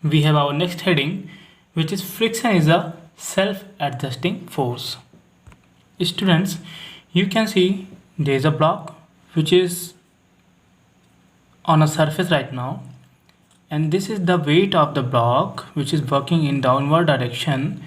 we have our next heading, which is friction is a self-adjusting force. Students, you can see there is a block which is on a surface right now, and this is the weight of the block which is working in downward direction,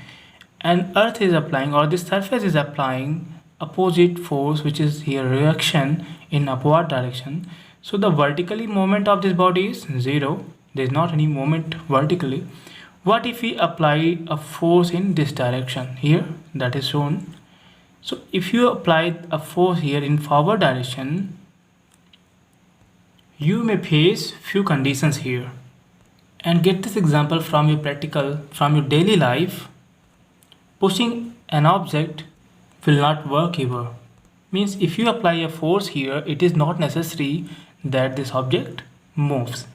and earth is applying, or this surface is applying, opposite force, which is here reaction in upward direction. So the vertically moment of this body is zero. There is not any moment vertically. What if we apply a force in this direction here, that is shown? So if you apply a force here in forward direction, you may face few conditions here. And get this example from your practical, from your daily life. Pushing an object will not work ever. Means if you apply a force here, it is not necessary that this object moves.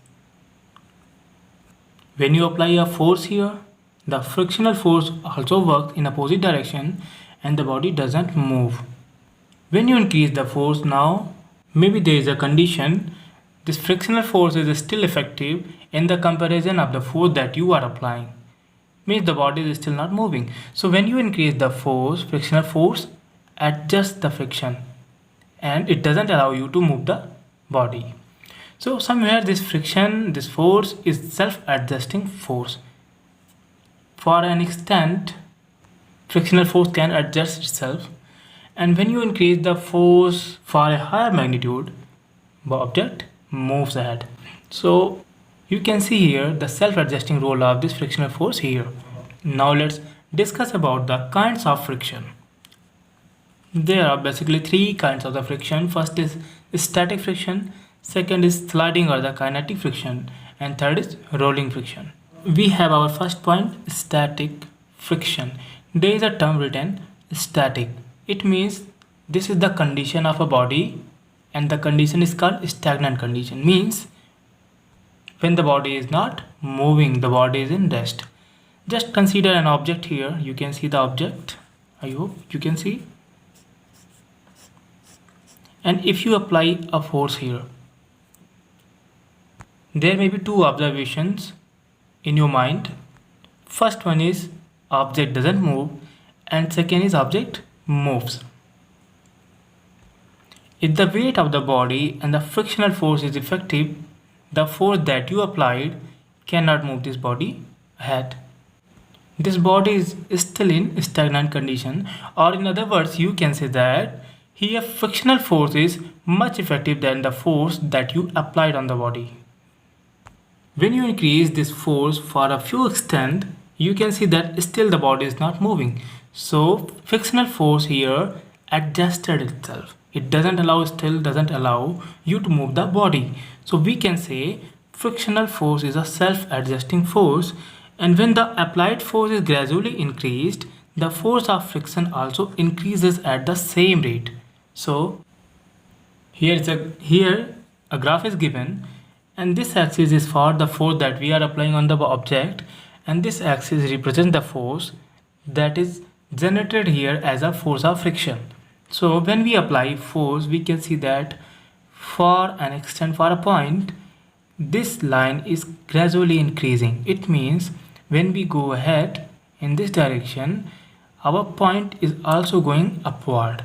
When you apply a force here, the frictional force also works in opposite direction and the body doesn't move. When you increase the force now, maybe there is a condition, this frictional force is still effective in the comparison of the force that you are applying. Means the body is still not moving. So when you increase the force, frictional force adjusts the friction and it doesn't allow you to move the body. So somewhere this friction, this force is self-adjusting force. For an extent, frictional force can adjust itself, and when you increase the force for a higher magnitude, the object moves ahead. So you can see here the self-adjusting role of this frictional force here. Now let's discuss about the kinds of friction. There are basically three kinds of the friction. First is static friction, second is sliding or the kinetic friction, and third is rolling friction. We have our first point, static friction. There is a term written static. It means this is the condition of a body, and the condition is called stagnant condition. Means when the body is not moving, the body is in rest. Just consider an object here. You can see the object. I hope you can see. And if you apply a force here, there may be two observations in your mind. First one is object doesn't move, and second is object moves. If the weight of the body and the frictional force is effective, the force that you applied cannot move this body ahead. This body is still in stagnant condition, or in other words, you can say that here frictional force is much effective than the force that you applied on the body. When you increase this force for a few extent, you can see that still the body is not moving. So frictional force here adjusted itself. It doesn't allow you to move the body. So we can say frictional force is a self-adjusting force, and when the applied force is gradually increased, the force of friction also increases at the same rate. So here a graph is given, and this axis is for the force that we are applying on the object, and this axis represents the force that is generated here as a force of friction. So when we apply force, we can see that for an extent, for a point, this line is gradually increasing. It means when we go ahead in this direction, our point is also going upward.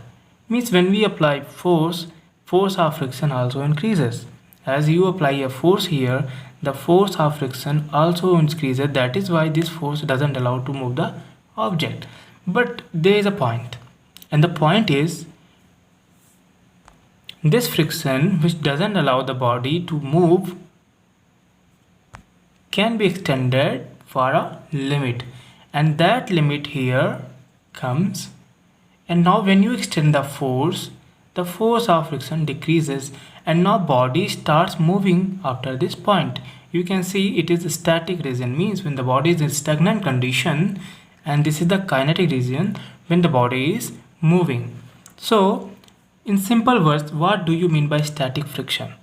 Means when we apply force of friction also increases. As you apply a force here, the force of friction also increases. That is why this force doesn't allow to move the object. But there is a point, and the point is this friction, which doesn't allow the body to move, can be extended for a limit, and that limit here comes. And now when you extend the force of friction decreases, and now body starts moving after this point. You can see it is a static region, means when the body is in stagnant condition, and this is the kinetic region when the body is moving. So in simple words, what do you mean by static friction?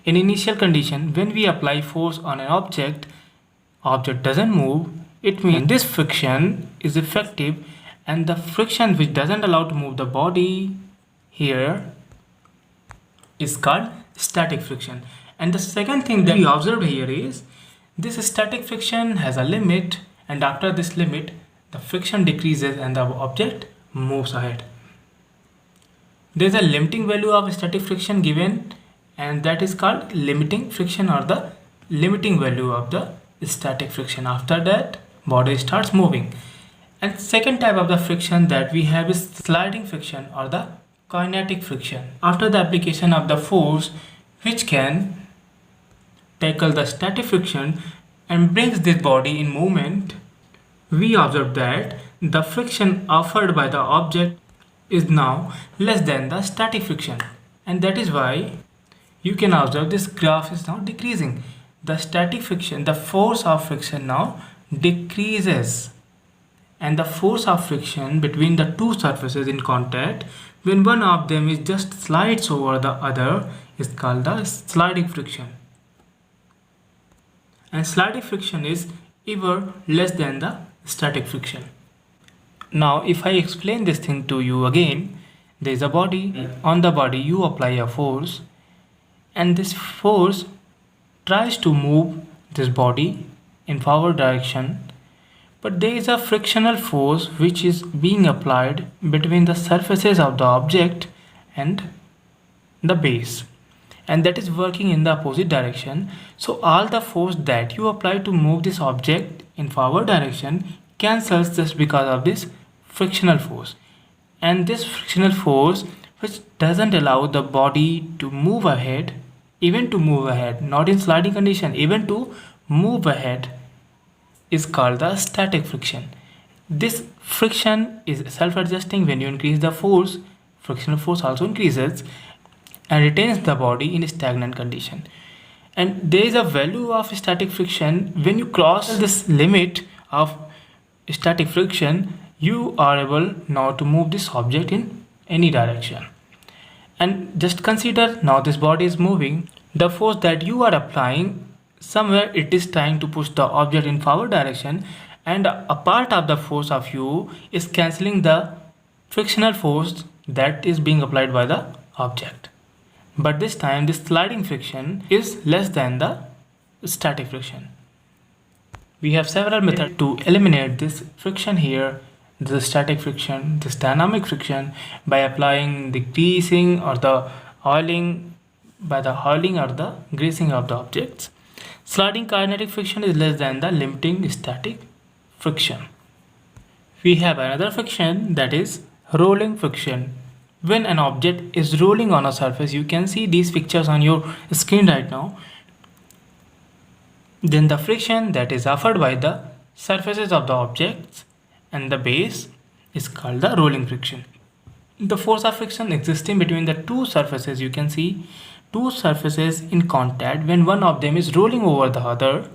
In initial condition, when we apply force on an object doesn't move. It means this friction is effective, and the friction which doesn't allow to move the body here is called static friction. And the second thing that we observed here is This static friction has a limit, and after this limit, the friction decreases and the object moves ahead. There is a limiting value of static friction given, and that is called limiting friction or the limiting value of the static friction. After that, body starts moving. And second type of the friction that we have is sliding friction or the kinetic friction. After the application of the force which can tackle the static friction and brings this body in movement, we observe that the friction offered by the object is now less than the static friction, and that is why you can observe this graph is now decreasing. The static friction, the force of friction now decreases, and the force of friction between the two surfaces in contact when one of them is just slides over the other is called the sliding friction, and sliding friction is ever less than the static friction. Now if I explain this thing to you again, there is a body. On the body you apply a force, and this force tries to move this body in forward direction, but there is a frictional force which is being applied between the surfaces of the object and the base, and that is working in the opposite direction. So all the force that you apply to move this object in forward direction cancels just because of this frictional force, and this frictional force which doesn't allow the body to move ahead, even to move ahead, not in sliding condition, even to move ahead, is called the static friction. This friction is self-adjusting. When you increase the force, frictional force also increases and retains the body in a stagnant condition. And there is a value of static friction. When you cross this limit of static friction, you are able now to move this object in any direction. And just consider, now this body is moving. The force that you are applying, somewhere it is trying to push the object in forward direction, and a part of the force of you is cancelling the frictional force that is being applied by the object. But this time this sliding friction is less than the static friction. We have several methods to eliminate this friction here, the static friction, this dynamic friction, by applying the greasing or the oiling, by the oiling or the greasing of the objects. Sliding kinetic friction is less than the limiting static friction. We have another friction, that is rolling friction. When an object is rolling on a surface, you can see these pictures on your screen right now, then the friction that is offered by the surfaces of the objects and the base is called the rolling friction. The force of friction existing between the two surfaces, you can see two surfaces in contact, when one of them is rolling over the other,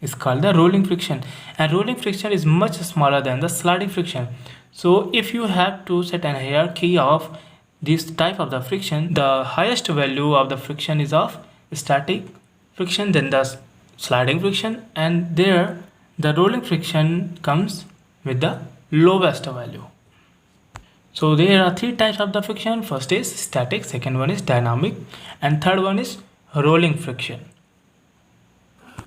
is called the rolling friction. And rolling friction is much smaller than the sliding friction. So if you have to set an hierarchy of this type of the friction, the highest value of the friction is of static friction, then the sliding friction, and there the rolling friction comes with the lowest value. So there are three types of the friction. First is static, second one is dynamic, and third one is rolling friction.